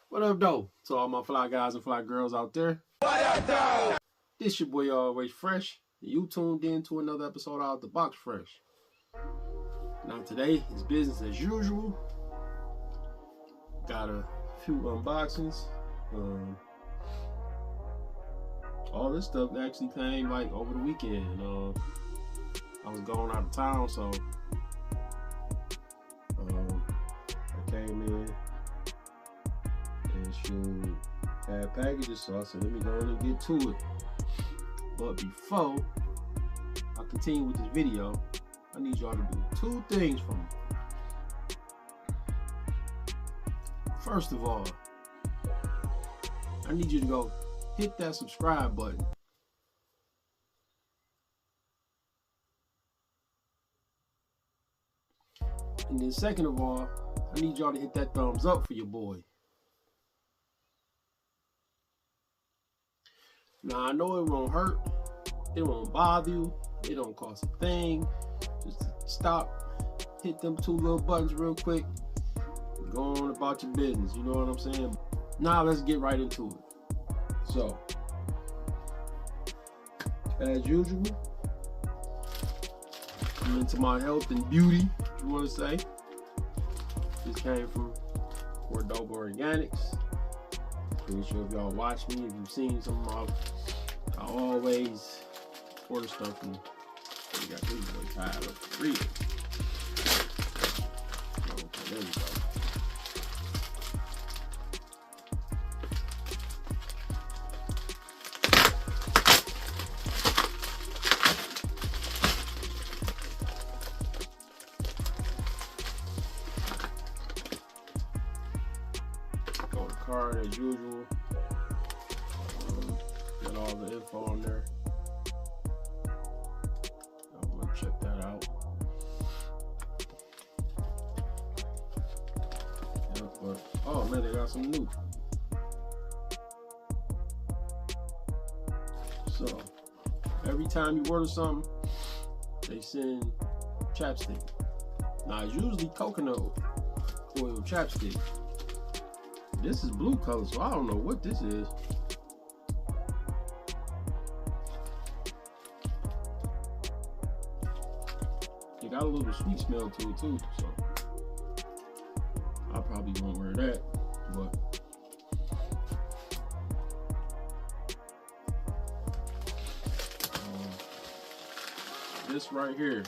What up, though? To all my fly guys and fly girls out there. This your boy Always Fresh. And you tuned in to another episode Out the Box Fresh. Now today is business as usual. Got a few unboxings. All this stuff actually came like over the weekend. I was going out of town, so I came in and should have packages, so I said let me go in and get to it. But before I continue with this video, I need y'all to do two things for me. First of all, I need you to go hit that subscribe button. And then second of all, I need y'all to hit that thumbs up for your boy. Now I know it won't hurt, it won't bother you, it don't cost a thing. Just stop, hit them two little buttons real quick, and go on about your business, you know what I'm saying? Now let's get right into it. So, as usual, I'm into my health and beauty, if you want to say. This came from Cordoba Organics. Pretty sure if y'all watch me, if you've seen some of my, I always order stuff from, we got this boy tied up for real. Okay, there we go. Go to card as usual. Got all the info on there. I'm gonna check that out. Yeah, but oh man, they got some new. So every time you order something, they send chapstick. Now it's usually coconut oil chapstick. This is blue color, so I don't know what this is. It got a little sweet smell to it too, so I probably won't wear that, but this right here,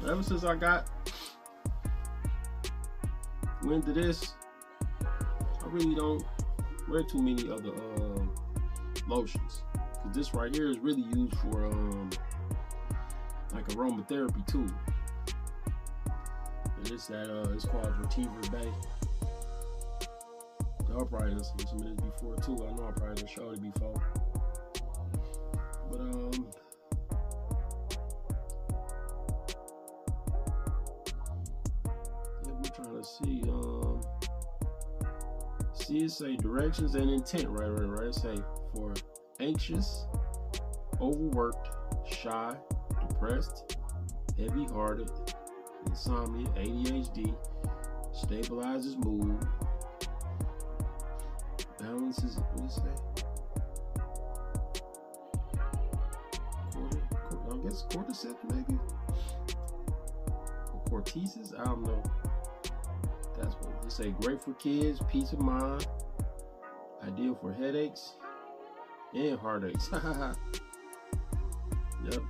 ever since I went to this, I really don't wear too many other lotions, because this right here is really used for like aromatherapy too. And it's it's called Retriever Bay. Y'all probably done seen some of this before too. I know I probably done showed it before, but yeah, we're trying to see it say directions and intent right. It say for anxious, overworked, shy, depressed, heavy-hearted, insomnia, ADHD, stabilizes mood, balances, what does it say? I guess cordyceps maybe? Or cortices? I don't know. That's what it say. Great for kids, peace of mind, ideal for headaches and heartaches. Yep,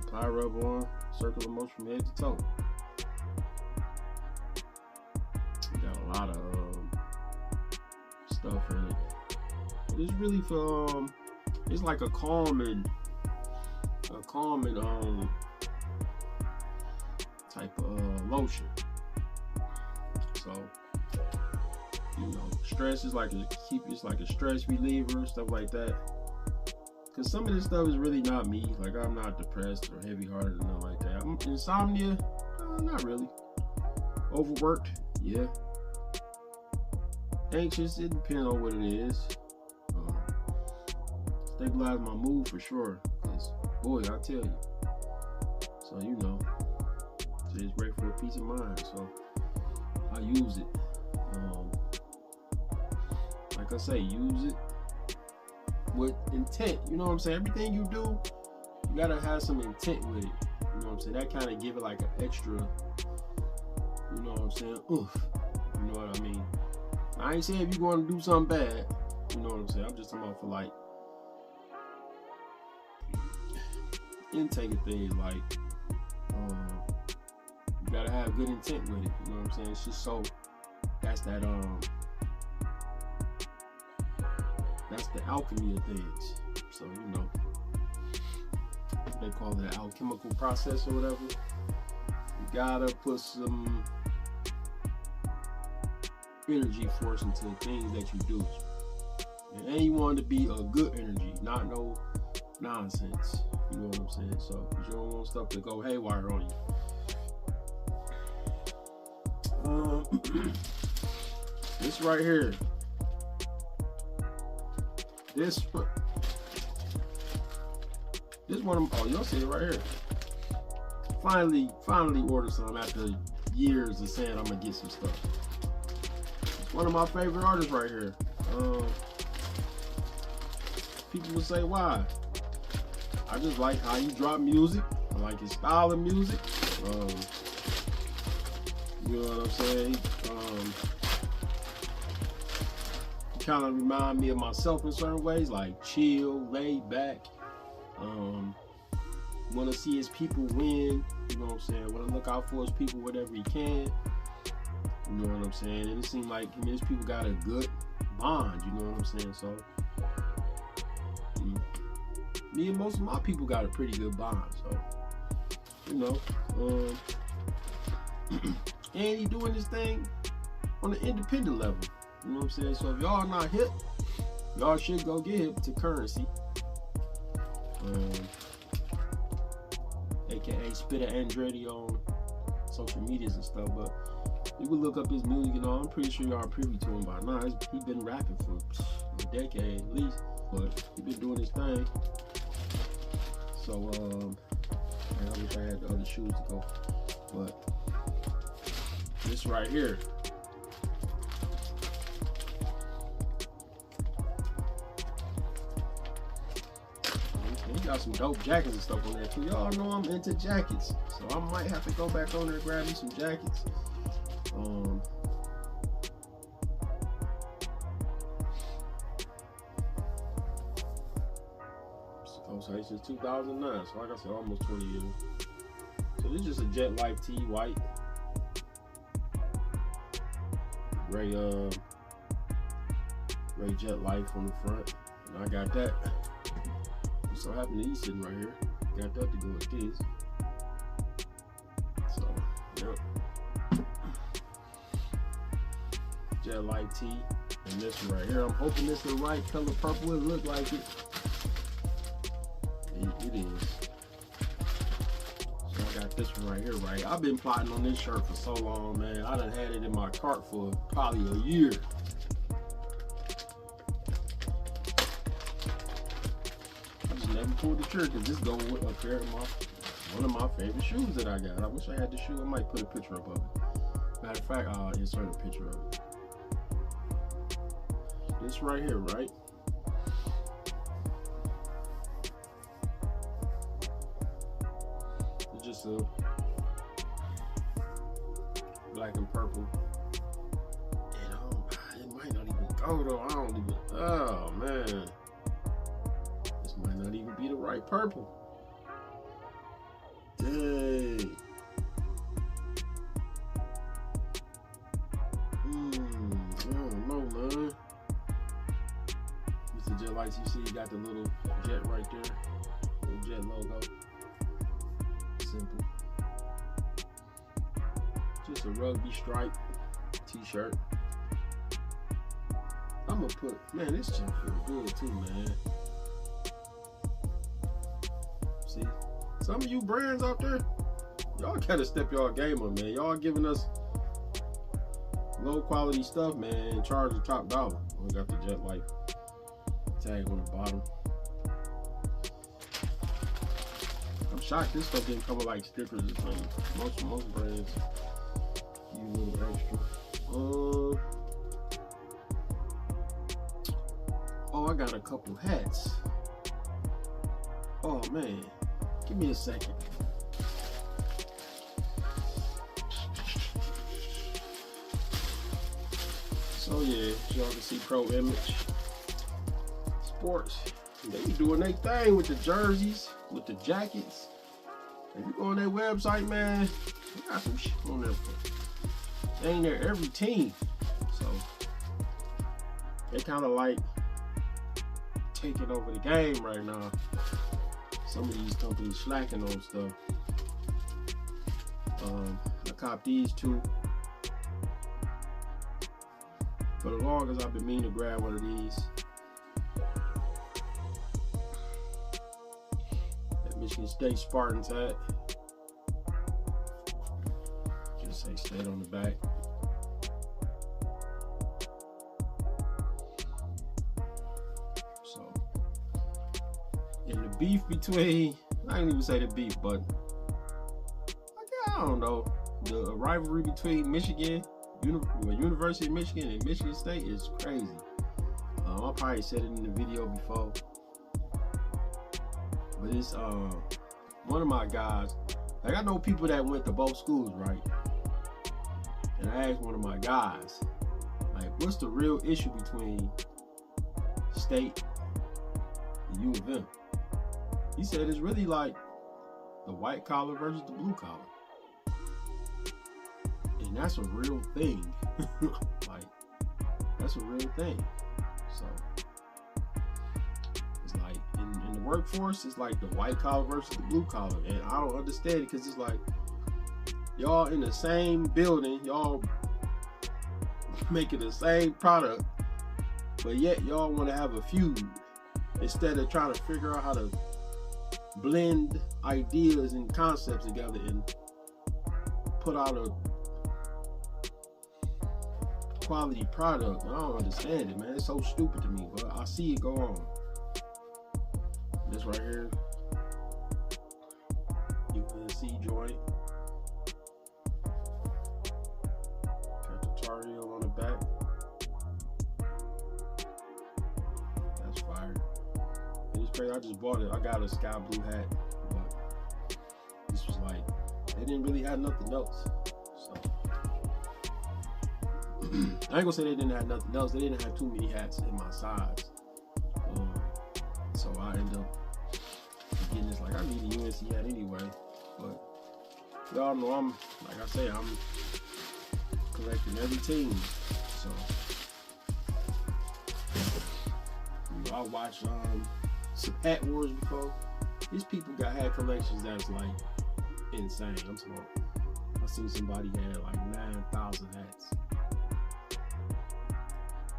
apply, rub on, circular motion from head to toe. Got a lot of stuff in it. But it's really for it's like a calming type of lotion. So, you know, stress is like it's like a stress reliever, stuff like that. Cause some of this stuff is really not me. Like, I'm not depressed or heavy-hearted or nothing like that. Insomnia, not really. Overworked, yeah. Anxious, it depends on what it is. Stabilize my mood for sure. Cause boy, I tell you. So you know, it's great for better peace of mind. So I use it. Like I say, use it with intent. You know what I'm saying? Everything you do, you gotta have some intent with it. You know what I'm saying? That kind of give it like an extra, you know what I'm saying? Oof. You know what I mean? I ain't saying if you're going to do something bad. You know what I'm saying? I'm just talking about for like intake of things. Like you gotta have good intent with it. You know what I'm saying? It's just so that's that that's the alchemy of things. So you know, they call it an alchemical process or whatever. You gotta put some energy force into the things that you do. And you want to be a good energy, not no nonsense. You know what I'm saying? So you don't want stuff to go haywire on you. This right here. This one of them, oh, you'll see it right here. Finally ordered some after years of saying I'm gonna get some stuff. It's one of my favorite artists right here. People will say why. I just like how you drop music. I like his style of music. You know what I'm saying? Kind of remind me of myself in certain ways, like chill, laid back. Want to see his people win. You know what I'm saying? Want to look out for his people whatever he can. You know what I'm saying? And it seems like him and his people got a good bond. You know what I'm saying? So me and most of my people got a pretty good bond. So you know, and he doing this thing on an independent level. You know what I'm saying? So if y'all not hip, y'all should go get hip to Currency. AKA Spitter Andretti on social medias and stuff. But you can look up his music and all. I'm pretty sure y'all are privy to him by now. He's been rapping for a decade at least. But he's been doing his thing. So, man, I wish I had the other shoes to go. But this right here. He got some dope jackets and stuff on there too. Y'all know I'm into jackets, so I might have to go back on there and grab me some jackets. So since 2009, so like I said, almost 20 years. So this is just a Jet Life tee, white, gray Jet Life on the front, and I got that. So happened to be sitting right here. Got that to go with this. So, yep. Jet Light tee. And this one right here. I'm hoping this is the right color purple. It look like it. It is. So I got this one right here, right? I've been plotting on this shirt for so long, man. I done had it in my cart for probably a year. Never pulled the trigger because this go with a pair of one of my favorite shoes that I got. I wish I had the shoe. I might put a picture up of it. Matter of fact, I'll insert a picture of it. This right here, right? It's just a black and purple. And it might not even go though. I don't even. Oh man. Might not even be the right purple. Dang. I don't know, man. Mr. Jet Lights, you see you got the little jet right there. Little jet logo. Simple. Just a rugby stripe t-shirt. I'm gonna put, man, this junk feel good too, man. See, some of you brands out there, y'all gotta step y'all game up, man. Y'all giving us low quality stuff, man, and charge the top dollar. We got the Jet Life tag on the bottom. I'm shocked this stuff didn't come with like stickers or something. Most brands use a little extra. Oh, I got a couple hats. Oh man, give me a second. So yeah, y'all can see Pro Image Sports. They be doing their thing with the jerseys, with the jackets. If you go on their website, man, they got some shit on there. They ain't there every team. So they kind of like taking over the game right now. Some of these companies slacking on stuff. I copped these two. For the longest, I've been meaning to grab one of these. That Michigan State Spartans hat. Just say State on the back. So, and the beef between, I ain't even say the beef, but I don't know, the rivalry between Michigan, University of Michigan and Michigan State is crazy. I probably said it in the video before, but it's one of my guys. Like, I know people that went to both schools, right? And I asked one of my guys, like, what's the real issue between State and U of M? He said it's really like the white collar versus the blue collar. And that's a real thing. Like, that's a real thing. So it's like in the workforce, it's like the white collar versus the blue collar. And I don't understand it, because it's like y'all in the same building, y'all making the same product, but yet y'all want to have a feud instead of trying to figure out how to blend ideas and concepts together and put out a quality product. I don't understand it, man. It's so stupid to me, but I see it go on. This right here, UNC joint. Got the Tar Heel on the back. That's fire. And it's crazy. I just bought it. I got a sky blue hat, but this was like, they didn't really have nothing else. So I ain't gonna say they didn't have nothing else. They didn't have too many hats in my size. So I ended up getting this. Like, I need a UNC hat anyway. But y'all know I'm, like I say, I'm collecting every team. So I watched some hat wars before. These people got hat collections that's like insane. I'm talking about, I seen somebody had like 9,000 hats.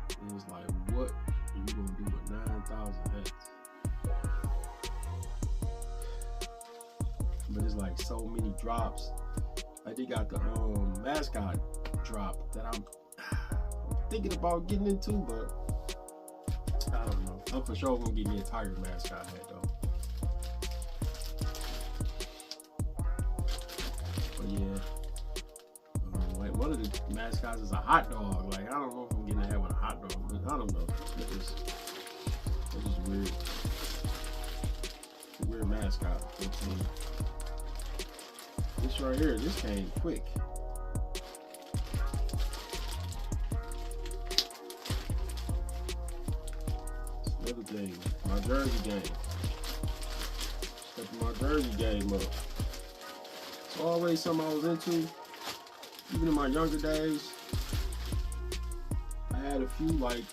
It was like, what are you gonna do with 9,000 hats? But it's like so many drops. Like, they got the mascot drop that I'm thinking about getting into, but I don't know. I'm for sure gonna get me a Tiger mascot hat though. But yeah, like, one of the mascots is a hot dog. Like, I don't know if I'm getting a hat with a hot dog, but I don't know. It's just weird. It's a weird mascot. This right here, this came quick. Another thing, my jersey game. Stepping my jersey game up. It's always something I was into. Even in my younger days, I had a few like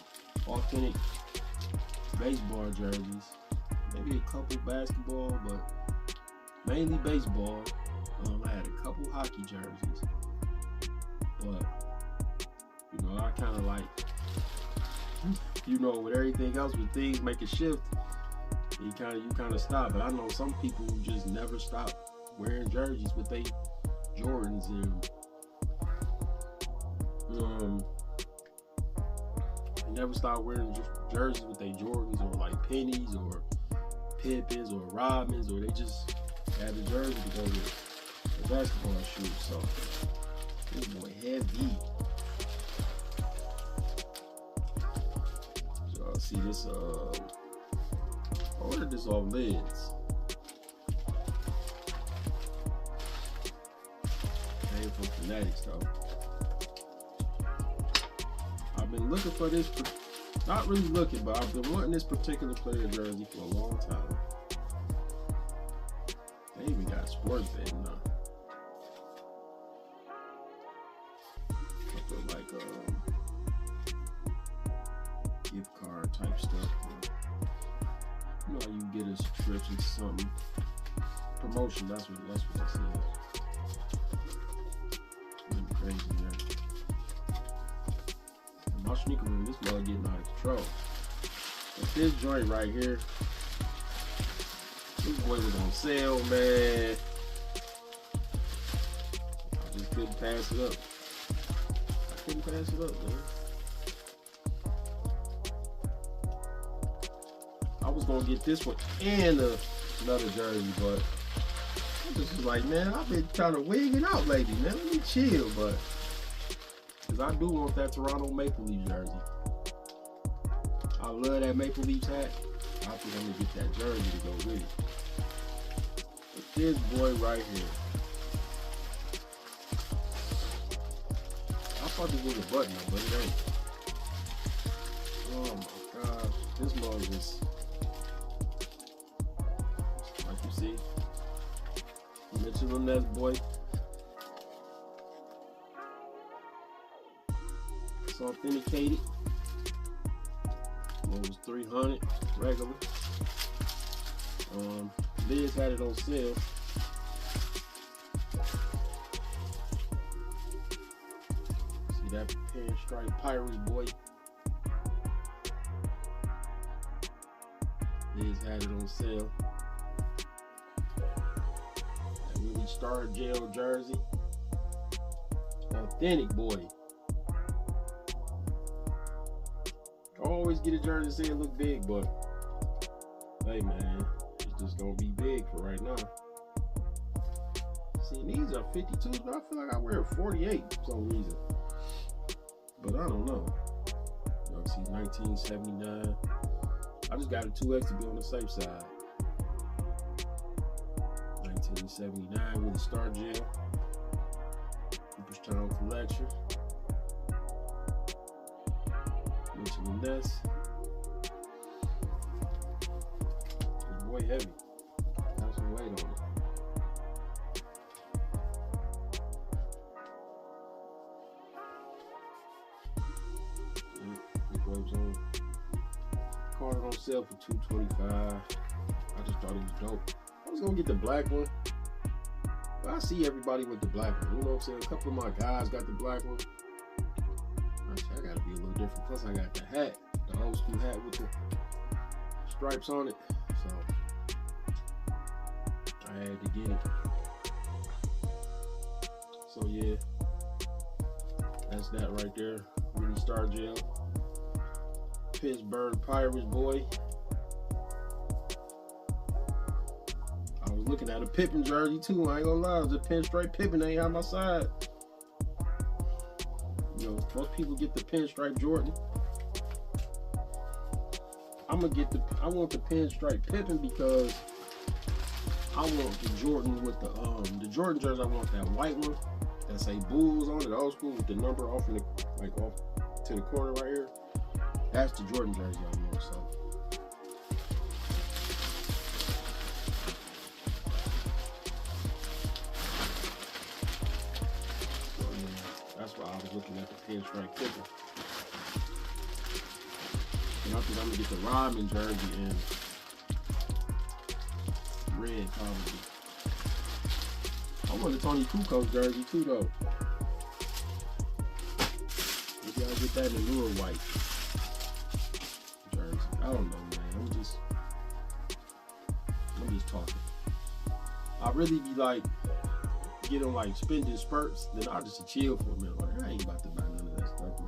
authentic baseball jerseys. Maybe a couple basketball, but mainly baseball. I had a couple hockey jerseys. But, you know, I kind of like, you know, with everything else, with things make a shift, you kind of stop. But I know some people who just never stop wearing jerseys with they Jordans, and they never stop wearing jerseys with they Jordans, or like pennies or Pippins or Robins, or they Had the jersey to go with the basketball shoes. So this boy heavy. So see this. I ordered this off Lids. Came from Fanatics though. I've been looking for this. Not really looking, but I've been wanting this particular player jersey for a long time. They even got sports betting now. Like gift card type stuff. You know, you get a subscription to something. Promotion, that's what I said. It's crazy, man. My sneaker room, this mother getting out of control. But this joint right here, this boy was on sale, man. I just couldn't pass it up. Couldn't pass it up, man. I was gonna get this one and another jersey, but I just was like, man, I've been kind of wigging out lately, man. Let me chill, but because I do want that Toronto Maple Leaf jersey. I love that Maple Leaf hat. I think I'm gonna get that jersey to go with it. But this boy right here. I thought this was a button up, but it ain't. Oh my gosh. This mug is, like you see, Mitchell and Ness boy. It's authenticated. It was 300 regular. Liz had it on sale. That pinstripe pirate boy. Liz had it on sale. That really Stargell jersey. Authentic boy. I always get a jersey saying look big, but hey man, it's just gonna be big for right now. See, these are 52s, but I feel like I wear a 48 for some reason. But I don't know. Y'all see 1979. I just got a 2X to be on the safe side. 1979 with the Stargell. Cooperstown collection. Mitchell and Ness. This boy heavy. Got some weight on it. Card on sale for $225. I just thought it was dope. I was gonna get the black one, but I see everybody with the black one. You know what I'm saying? A couple of my guys got the black one. Actually, I gotta be a little different. Plus, I got the hat, the old school hat with the stripes on it. So I had to get it. So yeah, that's that right there. Really Stargell. Pittsburgh Pirates boy. I was looking at a Pippen jersey too. I ain't gonna lie, the pinstripe Pippen ain't on my side. You know, most people get the pinstripe Jordan. I want the pinstripe Pippen because I want the Jordan with the Jordan jersey. I want that white one that say Bulls on it, old school with the number off in the off to the corner right here. That's the Jordan jersey I want, so. That's why I was looking at the pinstripe Pippen. And I think I'm gonna get the Rodman jersey in red probably. I want the Tony Kukoc jersey too though. Maybe I'll get that in the newer white. I don't know, man. I'm just talking. I really be like getting like spending spurts, then I just chill for a minute. Like I ain't about to buy none of that stuff,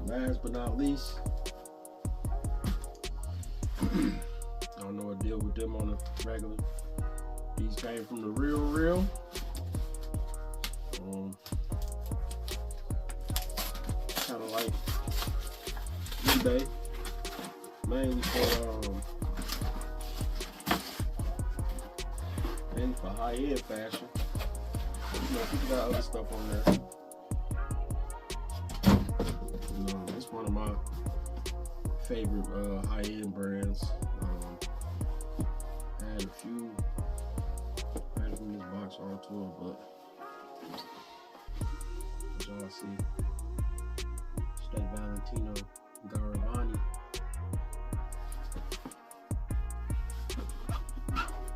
man. Last but not least, I don't know what deal with them on the regular. These came from the real. Kind of like eBay, mainly for high-end fashion. You know, people got other stuff on there. You know, it's one of my favorite high-end brands. I had a few items in this box all tour, but as y'all see, it's that Valentino Garavani.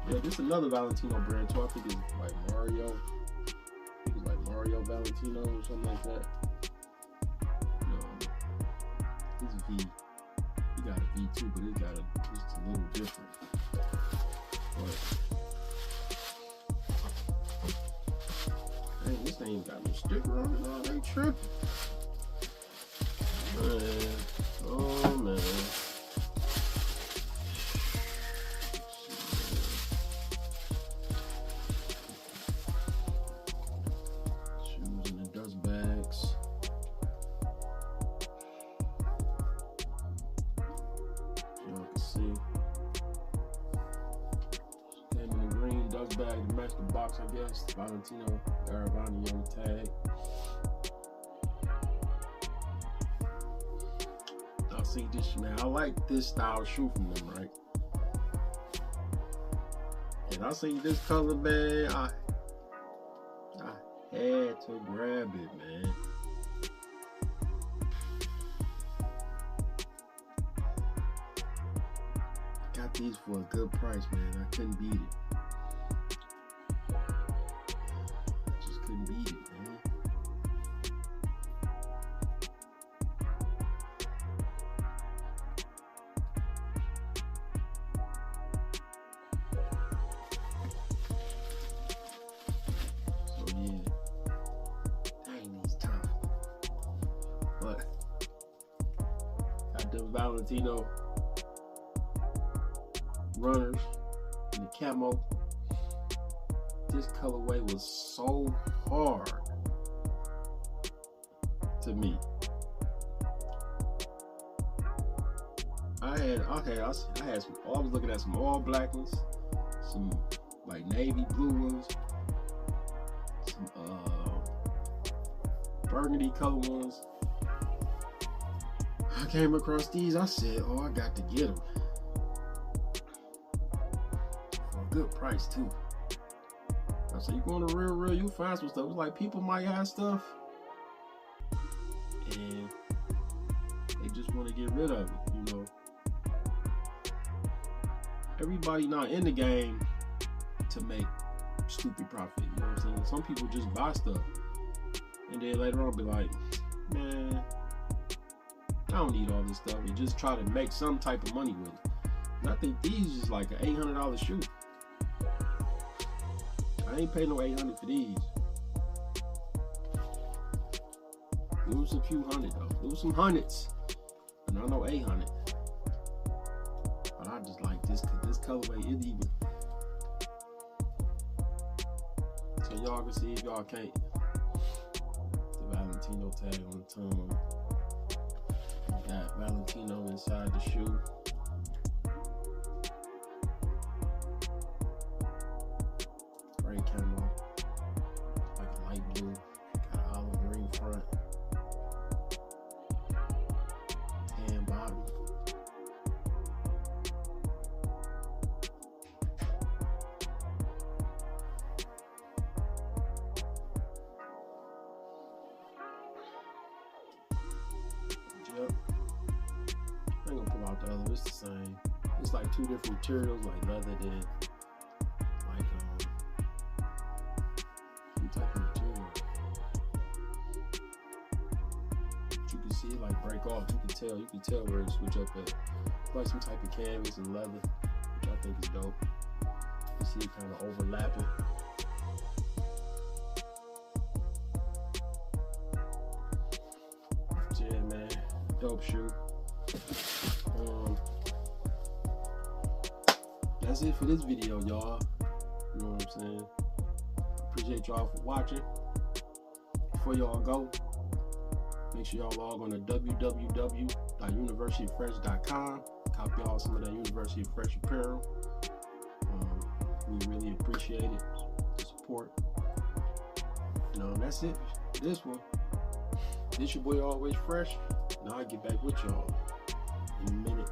Yeah, this is another Valentino brand too. I think it's like Mario. I think it's like Mario Valentino or something like that. This V. He got a V too, but it's a little different. But dang, this thing got no sticker on it. Oh, they tripping. Man. Oh man. Bag to match the box, I guess. Valentino Garavani on the tag. I see this, man. I like this style shoe from them, right? And I see this color, man. I had to grab it, man. Got these for a good price, man. I couldn't beat it. Beat it, man. So yeah, dang, these tough. But got them Valentino runners in the camo. This colorway was so hard to me. I was looking at some all black ones, some like navy blue ones, some burgundy color ones. I came across these. I said, "Oh, I got to get them for a good price too." So you go on the real, you find some stuff. It's like people might have stuff and they just want to get rid of it, you know. Everybody not in the game to make stupid profit, you know what I'm saying? Some people just buy stuff and then later on be like, man, I don't need all this stuff, and just try to make some type of money with it. And I think these is like an $800 shoe. I ain't paying no $800 for these. It was a few hundred though. It was some hundreds, and I know 800. But I just like this colorway. It even. So y'all can see if y'all can't. The Valentino tag on the tongue. Got Valentino inside the shoe. Camo, like a light blue, got an olive green front, tan bottom. Yep. I ain't gonna pull out the other. It's the same. It's like two different materials, like leather than like type of material. But you can see it like break off. You can tell where it switch up at. Like some type of canvas and leather, which I think is dope. You see it kind of overlapping. Yeah, man, dope shoe. that's it for this video, y'all. You know what I'm saying? Appreciate y'all for watching. Before y'all go, make sure y'all log on to www.universityofresh.com. Copy y'all some of that University of Fresh apparel. We really appreciate it, the support. That's it. This one. This your boy Always Fresh. Now I get back with y'all in a minute.